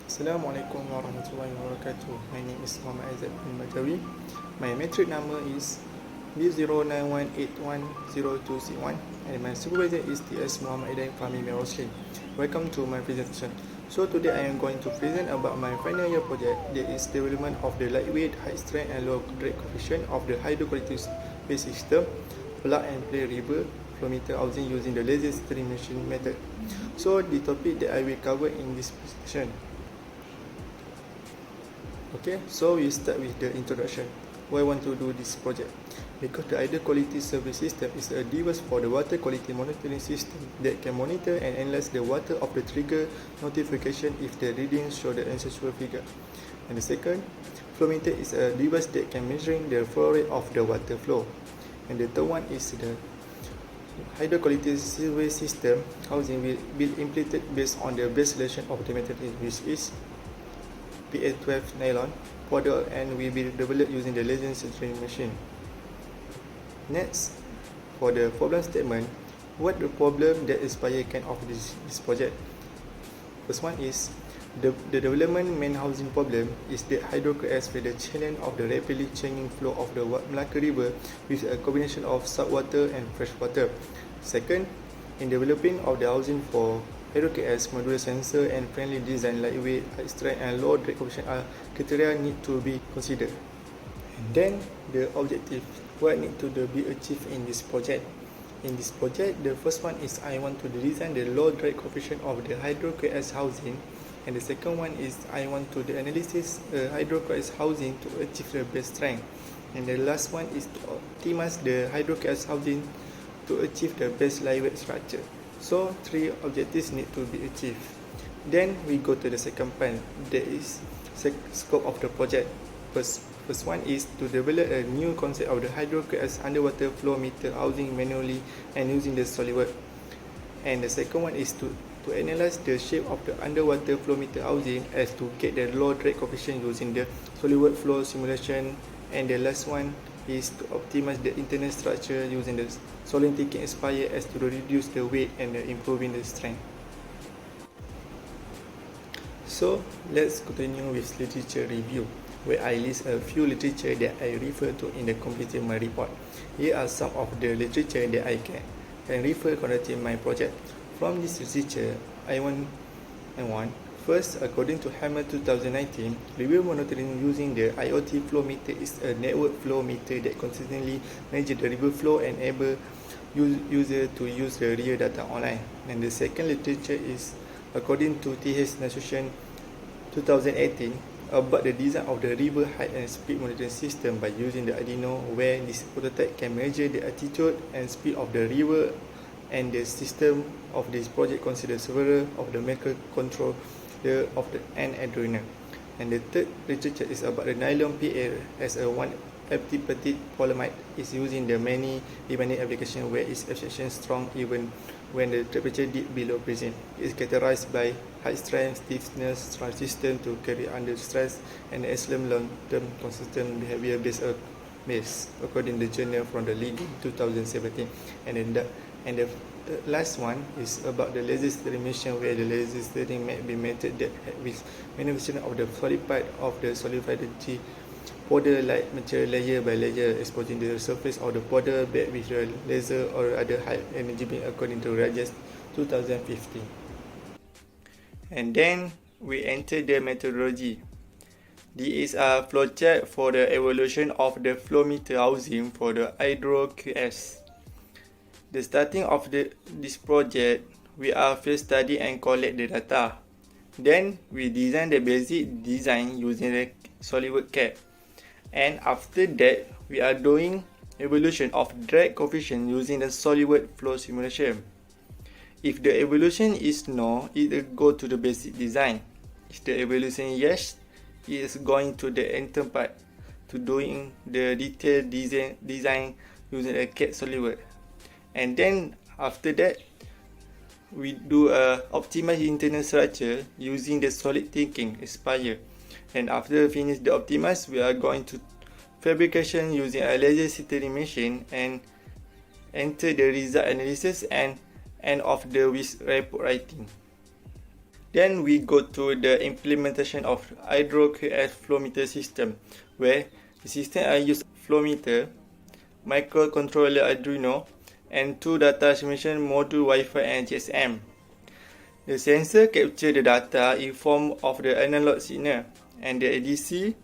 Assalamualaikum warahmatullahi wabarakatuh. My name is Aizad bin Jawi. My metric number is B091810261 and my supervisor is TS Muhammad Idan Fahmi Merosli. Welcome to my presentation. So today I am going to present about my final year project, that is development of the lightweight, high strength and low drag coefficient of the hydroquality based system, plug and play river flow meter housing using the laser steering machine method. So the topic that I will cover in this presentation. Okay, so we start with the introduction. Why I want to do this project? Because the ideal quality service system is a device for the water quality monitoring system that can monitor and analyze the water of the trigger notification if the readings show the unusual figure. And the second, flow meter is a device that can measuring the flow rate of the water flow. And the third one is the hydro quality service system housing will be implemented based on the best selection of the material, which is PA12 nylon powder, and will be developed using the laser steering machine. Next, for the problem statement, what the problem that inspire kind of this project? First one is the development main housing problem is the hydroquality for the challenge of the rapidly changing flow of the Melaka River with a combination of saltwater and fresh water. Second, in developing of the housing for hydroquality, modular sensor and friendly design, lightweight, high strength and low drag coefficient are criteria need to be considered. And then the objective, what need to be achieved in this project. In this project, the first one is I want to design the low drag coefficient of the hydroquality housing, and the second one is I want to analysis hydroquality housing to achieve the best strength, and the last one is to optimize the hydroquality housing to achieve the best lightweight structure. So three objectives need to be achieved. Then we go to the second part, that is scope of the project. First one is to develop a new concept of the hydroquality underwater flow meter housing manually and using the SolidWorks. And the second one is to analyze the shape of the underwater flow meter housing as to get the low drag coefficient using the SolidWorks flow simulation. And the last one is to optimize the internal structure using the solid thinking aspire as to reduce the weight and improving the strength. So let's continue with literature review, where I list a few literature that I refer to in the completing my report. Here are some of the literature that I can refer conducting my project. From this literature, I want first, according to Hammer 2019, river monitoring using the IoT flow meter is a network flow meter that consistently manages the river flow and enable user to use the real data online. And the second literature is according to TH Association 2018 about the design of the river height and speed monitoring system by using the Arduino, where this prototype can measure the altitude and speed of the river, and the system of this project considers several of the microcontroller of the Arduino. And the third literature is about the nylon PA as a one petit polyamide is using the many demanding application where its absorption strong even when the temperature dip below freezing. It is characterized by high strength, stiffness, resistant to carry under stress, and excellent long-term consistent behavior based according to the journal from the lead in 2017. And the last one is about the laser steering machine, where the laser steering may be method that with manipulation of the solid part of the solidified powder like material layer by layer, exposing the surface of the powder bed with the laser or other high energy beam according to Rajas 2015. And then we enter the methodology. This is a flowchart for the evaluation of the flow meter housing for the hydroquality. The starting of this project, we are first study and collect the data. Then we design the basic design using the SolidWorks CAD. And after that, we are doing evaluation of drag coefficient using the SolidWorks flow simulation. If the evaluation is no, it will go to the basic design. If the evaluation yes, it is going to the enter part to doing the detailed design using the CAD SolidWorks. And then after that, we do a optimize internal structure using the solid thinking aspire. And after finish the optimize, we are going to fabrication using a laser steering machine and enter the result analysis and end of the with report writing. Then we go to the implementation of hydro-KS flow meter system, where the system use flow meter, microcontroller Arduino, and 2 data transmission module Wi-Fi and GSM. The sensor capture the data in form of the analog signal, and the ADC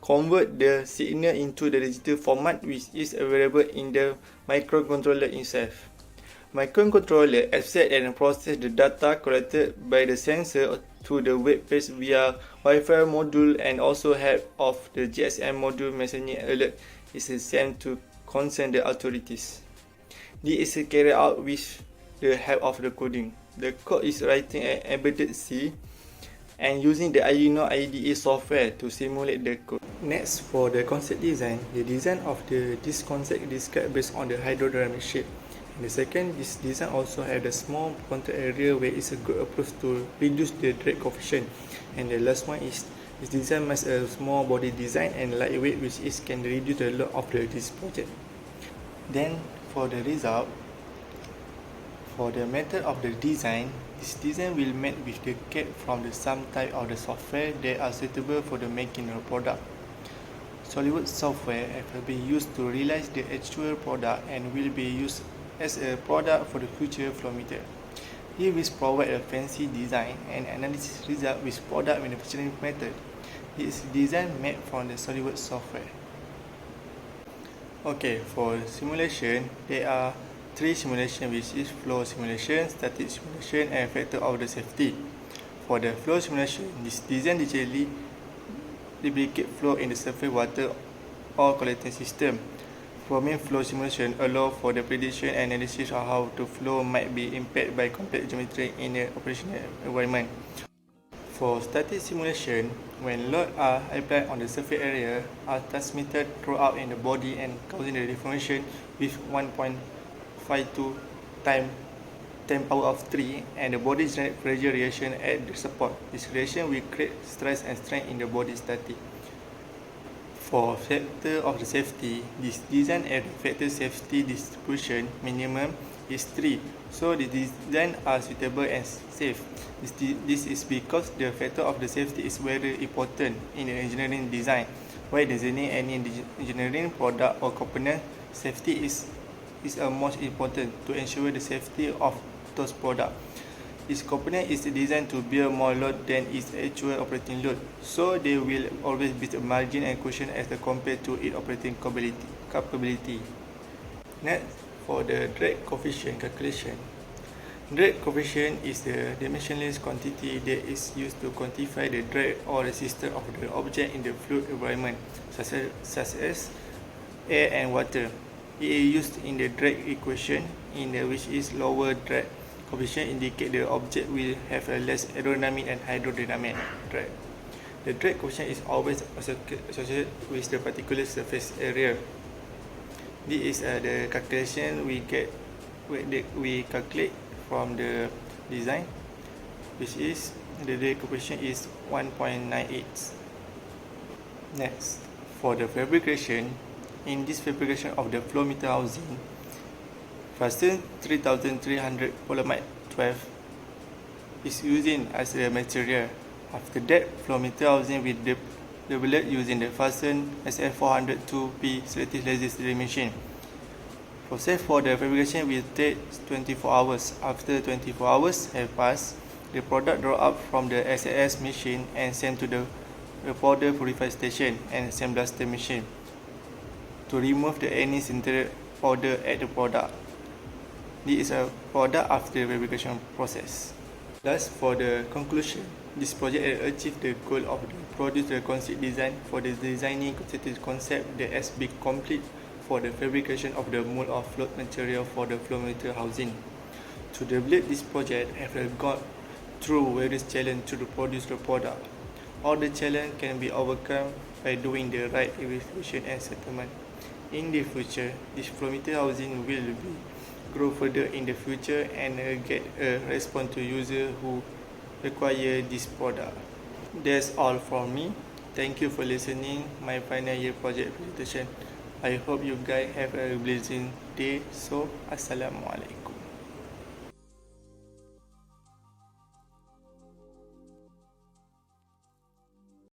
convert the signal into the digital format, which is available in the microcontroller itself. Microcontroller accept and process the data collected by the sensor to the web page via Wi-Fi module, and also help of the GSM module messaging alert is sent to concern the authorities. This is carried out with the help of the coding. The code is writing an embedded C and using the Arduino IDE software to simulate the code. Next, for the concept design, the design of this concept is described based on the hydrodynamic shape. And the second, this design also have a small contact area where it's a good approach to reduce the drag coefficient. And the last one is this design must a small body design and lightweight, which is can reduce the load of this project. Then for the result, for the method of the design, this design will made with the CAD from the some type of the software that are suitable for the making of product. SolidWorks software have been used to realize the actual product and will be used as a product for the future flow meter. Here we provide a fancy design and analysis result with product manufacturing method. This design made from the SolidWorks software. Okay, for simulation, there are 3 simulations, which is flow simulation, static simulation, and factor of the safety. For the flow simulation, this design digitally replicate flow in the surface water or collecting system. For main flow simulation, allow for the prediction and analysis of how the flow might be impacted by complex geometry in the operational environment. For static simulation, when load are applied on the surface area, are transmitted throughout in the body and causing the deformation with 1.52 times 10 power of 3, and the body generate pressure reaction at the support. This reaction will create stress and strain in the body static. For factor of the safety, this design at the factor safety distribution minimum is 3, so the design are suitable and safe. This is because the factor of the safety is very important in the engineering design. While designing any engineering product or component, safety is most important to ensure the safety of those products. This component is designed to bear more load than its actual operating load, so there will always be a margin and cushion as compared to its operating capability. Next, for the drag coefficient calculation. Drag coefficient is the dimensionless quantity that is used to quantify the drag or resistance of the object in the fluid environment, such as air and water. It is used in the drag equation, which is lower drag coefficient indicate the object will have a less aerodynamic and hydrodynamic drag. The drag coefficient is always associated with the particular surface area. This is the calculation we calculate from the design, which is the drag coefficient is 1.98. Next, for the fabrication, in this fabrication of the flow meter housing, Fasten 3300 polyamide 12 is using as a material. After that, flow meter housing will be developed using the Fasten SF402P selective laser drilling machine. Process for the fabrication will take 24 hours. After 24 hours have passed, the product drawn up from the SAS machine and sent to the powder purifier station and sandblaster machine to remove any sintered powder at the product. This is a product after the fabrication process. Last, for the conclusion, this project has achieved the goal of produce the concept design for the designing concept that has been complete for the fabrication of the mold of float material for the flow meter housing. To develop this project, I have gone through various challenges to produce the product. All the challenges can be overcome by doing the right evaluation and settlement. In the future, this flow meter housing will grow further in the future and get a response to users who require this product. That's all from me. Thank you for listening my final year project presentation. I hope you guys have a blessing day. So, Assalamualaikum.